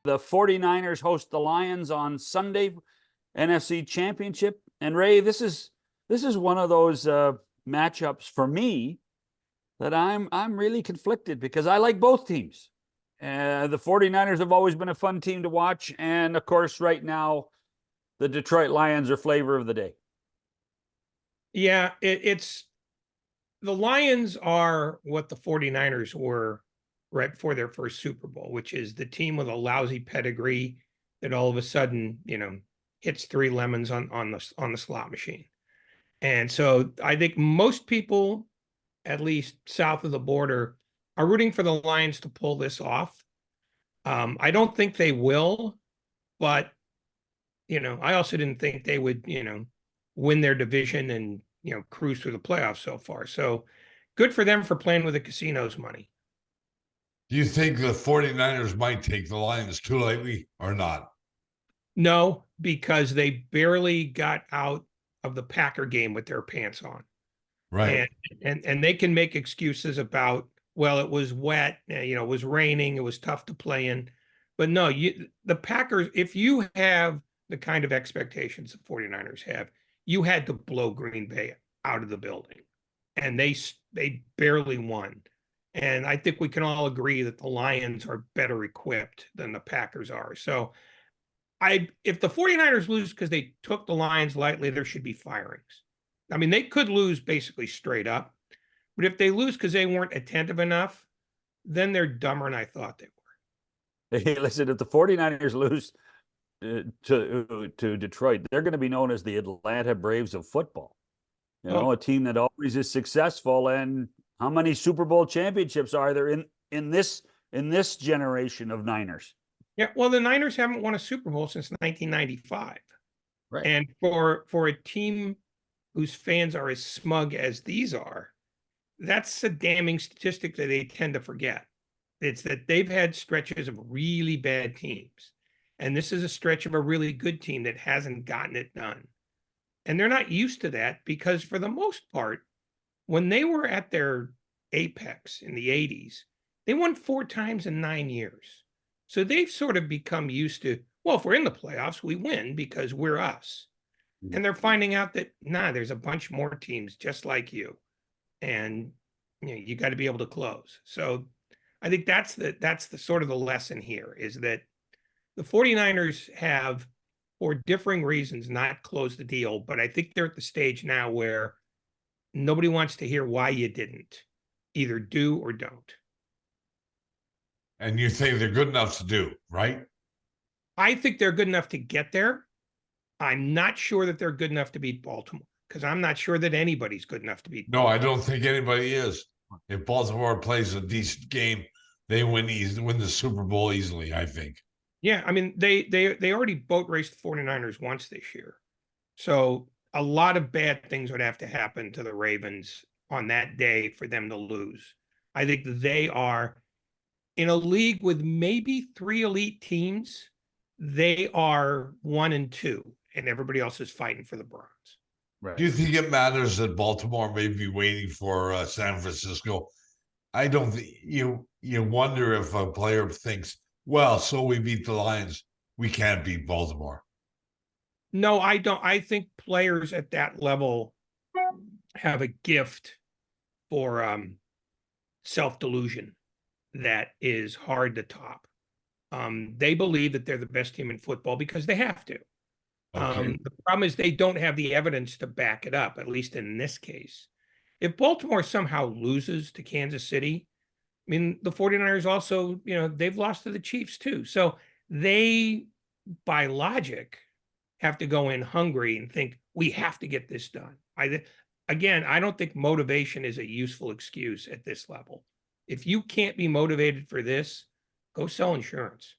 The 49ers host the Lions on Sunday, NFC Championship. And Ray, this is one of those matchups for me that I'm really conflicted because I like both teams. The 49ers have always been a fun team to watch. And of course, right now, the Detroit Lions are flavor of the day. Yeah, it's the Lions are what the 49ers were right before their first Super Bowl, which is the team with a lousy pedigree that all of a sudden, hits three lemons on the slot machine. And so I think most people, at least south of the border, are rooting for the Lions to pull this off. I don't think they will, but I also didn't think they would, win their division and cruise through the playoffs so far. So good for them for playing with the casino's money. Do you think the 49ers might take the Lions too lightly or not? No, because they barely got out of the Packer game with their pants on. Right. And they can make excuses about, well, it was wet, it was raining, it was tough to play in. But no, the Packers, if you have the kind of expectations the 49ers have, you had to blow Green Bay out of the building. And they barely won. And I think we can all agree that the Lions are better equipped than the Packers are. So if the 49ers lose because they took the Lions lightly, there should be firings. I mean, they could lose basically straight up. But if they lose because they weren't attentive enough, then they're dumber than I thought they were. Hey, listen, if the 49ers lose to Detroit, they're going to be known as the Atlanta Braves of football. A team that always is successful. And how many Super Bowl championships are there in this generation of Niners? Yeah, well, the Niners haven't won a Super Bowl since 1995. Right. And for a team whose fans are as smug as these are, that's a damning statistic that they tend to forget. It's that they've had stretches of really bad teams. And this is a stretch of a really good team that hasn't gotten it done. And they're not used to that because for the most part, when they were at their apex in the 80s, they won 4 times in 9 years. So they've sort of become used to, well, if we're in the playoffs, we win because we're us. And they're finding out that, there's a bunch more teams just like you. And you got to be able to close. So I think that's the sort of the lesson here is that the 49ers have, for differing reasons, not closed the deal. But I think they're at the stage now where nobody wants to hear why you didn't. Either do or don't. And you think they're good enough to do, right? I think they're good enough to get there. I'm not sure that they're good enough to beat Baltimore because I'm not sure that anybody's good enough to beat Baltimore. No, I don't think anybody is. If Baltimore plays a decent game, they win the Super Bowl easily, I think. Yeah, I mean, they already boat raced the 49ers once this year. So a lot of bad things would have to happen to the Ravens on that day for them to lose. I think they are in a league with maybe 3 elite teams. They are 1 and 2, and everybody else is fighting for the bronze. Right. Do you think it matters that Baltimore may be waiting for San Francisco? I don't think you wonder if a player thinks, well, so we beat the Lions, we can't beat Baltimore. No, I don't. I think players at that level have a gift for self-delusion that is hard to top. They believe that they're the best team in football because they have to. Okay. The problem is they don't have the evidence to back it up, at least in this case. If Baltimore somehow loses to Kansas City, I mean, the 49ers also, they've lost to the Chiefs too. So they, by logic, have to go in hungry and think, we have to get this done. I don't think motivation is a useful excuse at this level. If you can't be motivated for this, go sell insurance.